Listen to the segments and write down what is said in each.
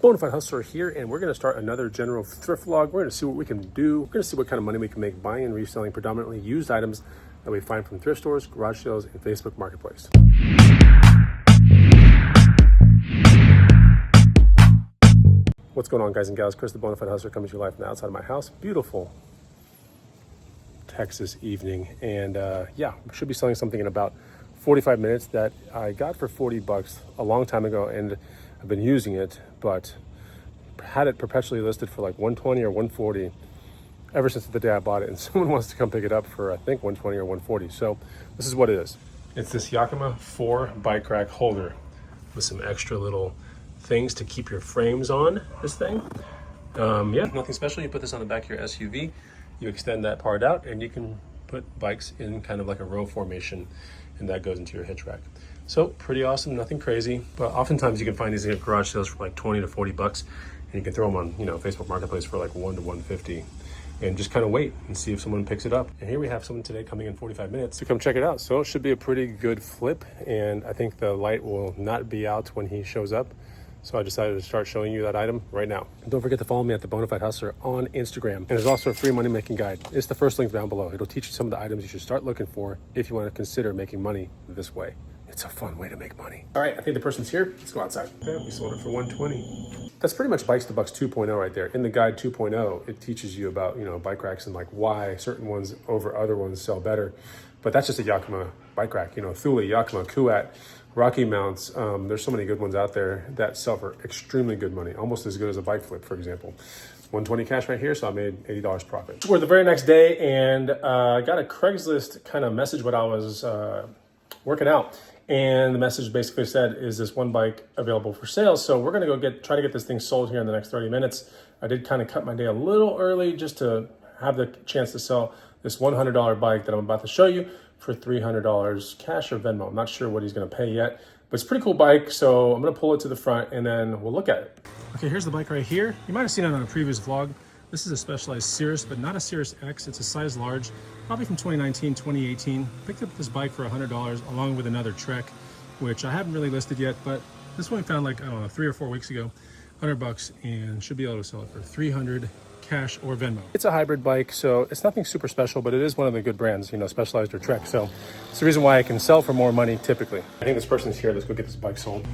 Bonafide Hustler here, and we're going to start another general thrift vlog. We're going to see what we can do. We're going to see what kind of money we can make buying and reselling predominantly used items that we find from thrift stores, garage sales, and Facebook Marketplace. What's going on, guys and gals? Chris the Bonafide Hustler coming to you live from the outside of my house. Beautiful Texas evening, and yeah, we should be selling something in about 45 minutes that I got for 40 bucks a long time ago, and I've been using it, but had it perpetually listed for like 120 or 140 ever since the day I bought it, and someone wants to come pick it up for I think 120 or 140. So this is what it is. It's this Yakima 4 bike rack holder with some extra little things to keep your frames on this thing. Yeah, nothing special. You put this on the back of your SUV, you extend that part out, and you can put bikes in kind of like a row formation, and that goes into your hitch rack. So pretty awesome, nothing crazy, but oftentimes you can find these at garage sales for like 20 to 40 bucks, and you can throw them on, Facebook Marketplace for like 1 to 150, and just kind of wait and see if someone picks it up. And here we have someone today coming in 45 minutes to come check it out. So it should be a pretty good flip, and I think the light will not be out when he shows up. So I decided to start showing you that item right now. And don't forget to follow me at the Bonafide Hustler on Instagram. And there's also a free money making guide. It's the first link down below. It'll teach you some of the items you should start looking for if you want to consider making money this way. It's a fun way to make money. All right, I think the person's here. Let's go outside. Okay, we sold it for 120. That's pretty much Bikes to Bucks 2.0 right there. In the guide 2.0, it teaches you about, bike racks and like why certain ones over other ones sell better. But that's just a Yakima bike rack. Thule, Yakima, Kuat, Rocky Mounts. There's so many good ones out there that sell for extremely good money, almost as good as a bike flip, for example. 120 cash right here, so I made $80 profit. We're the very next day, and I got a Craigslist kind of message when I was working out. And the message basically said, is this one bike available for sale? So we're gonna go try to get this thing sold here in the next 30 minutes. I did kind of cut my day a little early just to have the chance to sell this $100 bike that I'm about to show you for $300 cash or Venmo. I'm not sure what he's gonna pay yet, but it's a pretty cool bike. So I'm gonna pull it to the front and then we'll look at it. Okay, here's the bike right here. You might've seen it on a previous vlog. This is a Specialized Cirrus, but not a Cirrus X. It's a size large, probably from 2019, 2018. Picked up this bike for $100 along with another Trek, which I haven't really listed yet, but this one I found like, I don't know, 3 or 4 weeks ago, 100 bucks, and should be able to sell it for 300 cash or Venmo. It's a hybrid bike, so it's nothing super special, but it is one of the good brands, Specialized or Trek. So it's the reason why I can sell for more money typically. I think this person's here. Let's go get this bike sold.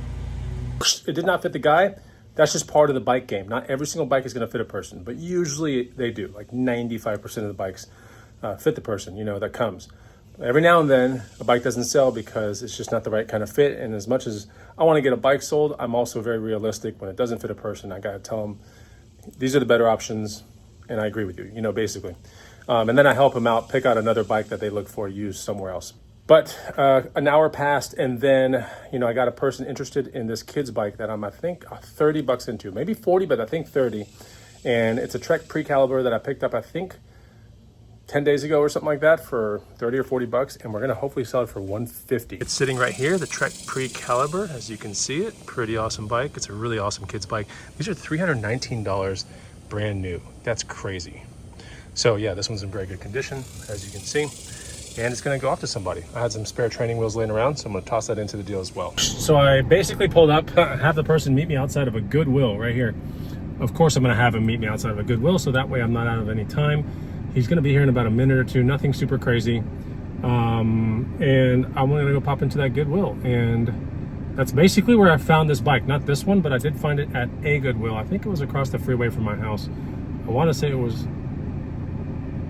It did not fit the guy. That's just part of the bike game. Not every single bike is going to fit a person, but usually they do. Like 95% of the bikes fit the person, that comes. Every now and then, a bike doesn't sell because it's just not the right kind of fit. And as much as I want to get a bike sold, I'm also very realistic. When it doesn't fit a person, I got to tell them, these are the better options, and I agree with you, basically. And then I help them out, pick out another bike that they look for used somewhere else. But an hour passed, and then, I got a person interested in this kid's bike that I'm, I think, 30 bucks into. Maybe 40, but I think 30. And it's a Trek Pre-Caliber that I picked up, I think, 10 days ago or something like that for 30 or 40 bucks. And we're going to hopefully sell it for 150. It's sitting right here, the Trek Pre-Caliber, as you can see it. Pretty awesome bike. It's a really awesome kid's bike. These are $319 brand new. That's crazy. So yeah, this one's in very good condition, as you can see. And it's gonna go off to somebody. I had some spare training wheels laying around, so I'm gonna toss that into the deal as well. So I basically pulled up, have the person meet me outside of a Goodwill right here. Of course, I'm gonna have him meet me outside of a Goodwill, so that way I'm not out of any time. He's gonna be here in about a minute or two, nothing super crazy. And I'm gonna go pop into that Goodwill. And that's basically where I found this bike. Not this one, but I did find it at a Goodwill. I think it was across the freeway from my house. I wanna say it was,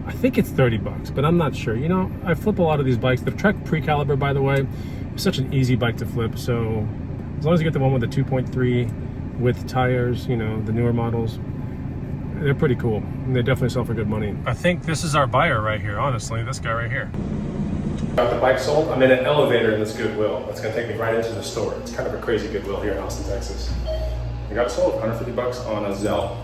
I think it's 30 bucks, but I'm not sure. I flip a lot of these bikes. The Trek Pre-Caliber, by the way, is such an easy bike to flip. So as long as you get the one with the 2.3 width tires, the newer models, they're pretty cool. And they definitely sell for good money. I think this is our buyer right here, honestly, this guy right here. Got the bike sold. I'm in an elevator in this Goodwill. That's gonna take me right into the store. It's kind of a crazy Goodwill here in Austin, Texas. I got it sold, 150 bucks on a Zelle.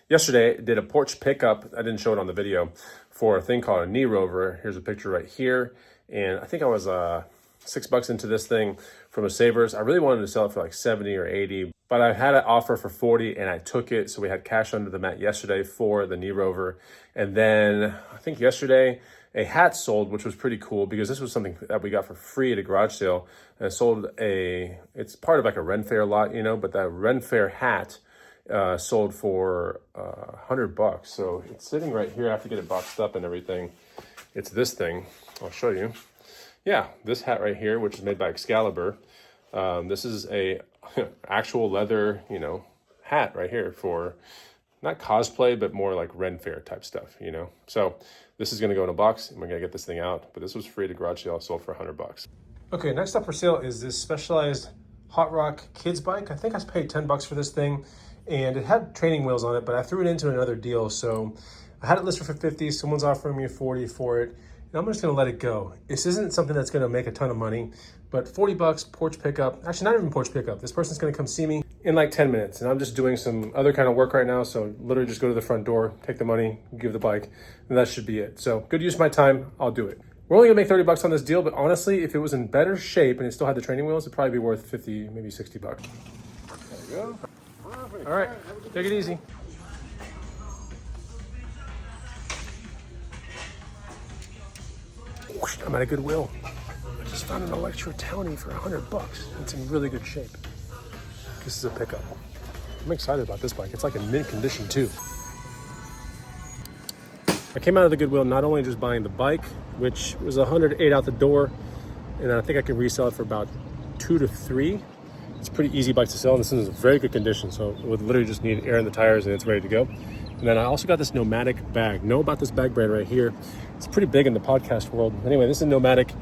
Yesterday, did a porch pickup. I didn't show it on the video for a thing called a knee rover. Here's a picture right here. And I think I was $6 into this thing from a Savers. I really wanted to sell it for like 70 or 80, but I had an offer for 40 and I took it. So we had cash under the mat yesterday for the knee rover. And then I think yesterday a hat sold, which was pretty cool because this was something that we got for free at a garage sale. And it sold it's part of like a Ren Fair lot, you know, but that Ren Fair hat sold for $100. So it's sitting right here. I have to get it boxed up and everything. It's this thing. I'll show you. Yeah, this hat right here, which is made by Excalibur. This is a actual leather, you know, hat right here for not cosplay, but more like Ren Fair type stuff, you know. So this is gonna go in a box and we're gonna get this thing out, but this was free to garage sale, sold for $100. Okay, next up for sale is this Specialized Hot Rock kids bike. I think I paid $10 for this thing, and it had training wheels on it, but I threw it into another deal. So I had it listed for 50, someone's offering me 40 for it, and I'm just gonna let it go. This isn't something that's gonna make a ton of money, but $40 porch pickup, actually not even porch pickup. This person's gonna come see me in like 10 minutes, and I'm just doing some other kind of work right now, so literally just go to the front door, take the money, give the bike, and that should be it. So good use of my time, I'll do it. We're only gonna make $30 on this deal, but honestly, if it was in better shape and it still had the training wheels, it'd probably be worth 50, maybe $60. There you go. Perfect. All right, take it easy. I'm at a Goodwill. I just found an Electro Townie for $100. It's in really good shape. This is a pickup. I'm excited about this bike. It's like in mint condition too. I came out of the Goodwill not only just buying the bike, which was $108 out the door, and I think I can resell it for about $2 to $3. It's a pretty easy bike to sell, and this is in very good condition, so it would literally just need air in the tires and it's ready to go. And then I also got this Nomadic bag. Know about this bag brand right here. It's pretty big in the podcast world. Anyway, this is a Nomadic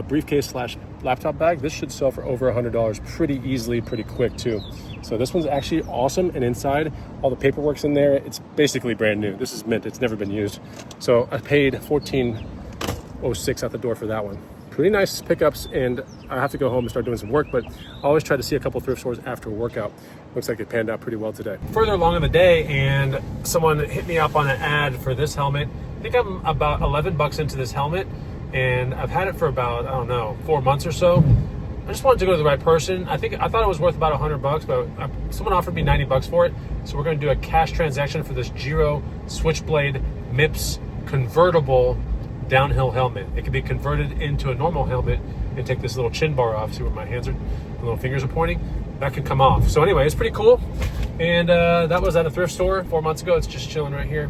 briefcase slash laptop bag. This should sell for over $100 pretty easily, pretty quick too. So this one's actually awesome, and inside all the paperwork's in there. It's basically brand new. This is mint, it's never been used. So I paid $14.06 out the door for that one. Pretty nice pickups, and I have to go home and start doing some work, but I always try to see a couple thrift stores after a workout. Looks like it panned out pretty well today. Further along in the day, and someone hit me up on an ad for this helmet. I think I'm about $11 into this helmet, and I've had it for about, I don't know, 4 months or so. I just wanted to go to the right person. I thought it was worth about $100, but someone offered me $90 for it. So we're gonna do a cash transaction for this Giro Switchblade MIPS convertible downhill helmet. It can be converted into a normal helmet and take this little chin bar off. See where my hands are, the little fingers are pointing? That can come off. So anyway, it's pretty cool. And that was at a thrift store 4 months ago. It's just chilling right here.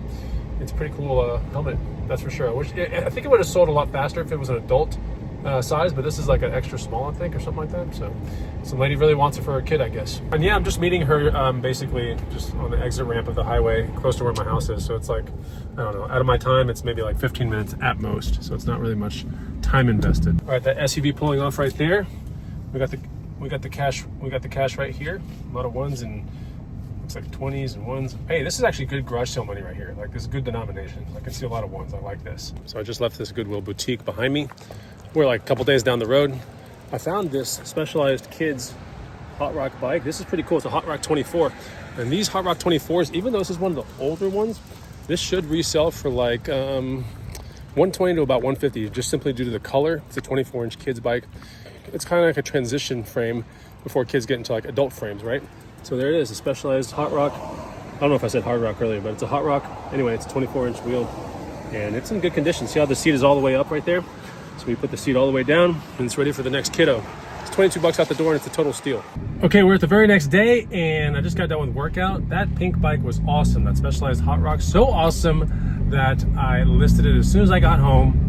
It's a pretty cool helmet, that's for sure. I think it would have sold a lot faster if it was an adult size, but this is like an extra small, I think, or something like that. So some lady really wants it for her kid, I guess. And yeah, I'm just meeting her basically just on the exit ramp of the highway close to where my house is. So it's like, I don't know, out of my time, it's maybe like 15 minutes at most. So it's not really much time invested. All right, that SUV pulling off right there. We got the cash right here. A lot of ones and looks like 20s and ones. Hey, this is actually good garage sale money right here. Like, this is good denomination. I can see a lot of ones. I like this. So I just left this Goodwill boutique behind me. We're like a couple days down the road. I found this Specialized kids Hot Rock bike. This is pretty cool. It's a Hot Rock 24. And these Hot Rock 24s, even though this is one of the older ones, this should resell for like 120 to about 150, just simply due to the color. It's a 24-inch kids bike. It's kind of like a transition frame before kids get into like adult frames, right? So there it is, a Specialized Hot Rock. I don't know if I said Hard Rock earlier, but it's a Hot Rock. Anyway, it's a 24-inch wheel, and it's in good condition. See how the seat is all the way up right there? So we put the seat all the way down, and it's ready for the next kiddo. It's $22 out the door, and it's a total steal. Okay, we're at the very next day, and I just got done with workout. That pink bike was awesome, that Specialized Hot Rock. So awesome that I listed it as soon as I got home.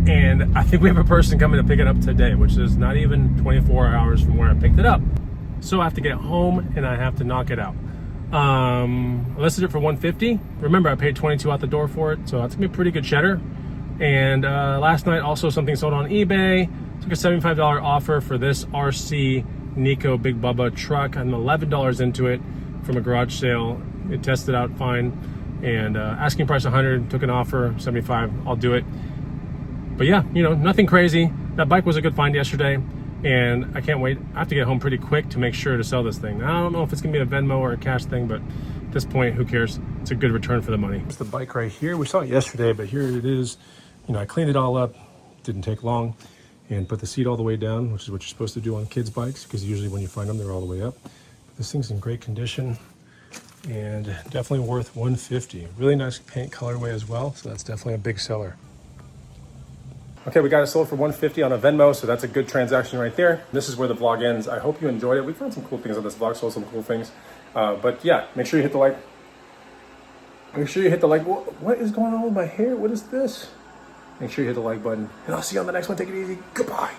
And I think we have a person coming to pick it up today, which is not even 24 hours from where I picked it up. So I have to get home and I have to knock it out. I listed it for $150. Remember, I paid $22 out the door for it, so that's gonna be pretty good cheddar. And last night, also something sold on eBay. Took a $75 offer for this RC Nico Big Bubba truck. I'm $11 into it from a garage sale. It tested out fine. And asking price 100, took an offer, 75, I'll do it. But yeah, you know, nothing crazy. That bike was a good find yesterday, and I can't wait. I have to get home pretty quick to make sure to sell this thing. I don't know if it's gonna be a Venmo or a cash thing, but at this point, who cares? It's a good return for the money. It's the bike right here. We saw it yesterday, but here it is. You know, I cleaned it all up, didn't take long, and put the seat all the way down, which is what you're supposed to do on kids' bikes, because usually when you find them, they're all the way up. This thing's in great condition, and definitely worth $150. Really nice paint colorway as well, so that's definitely a big seller. Okay, we got it sold for $150 on a Venmo, so that's a good transaction right there. This is where the vlog ends. I hope you enjoyed it. We found some cool things on this vlog, sold some cool things. But yeah, make sure you hit the like. Make sure you hit the like. What is going on with my hair? What is this? Make sure you hit the like button. And I'll see you on the next one. Take it easy. Goodbye.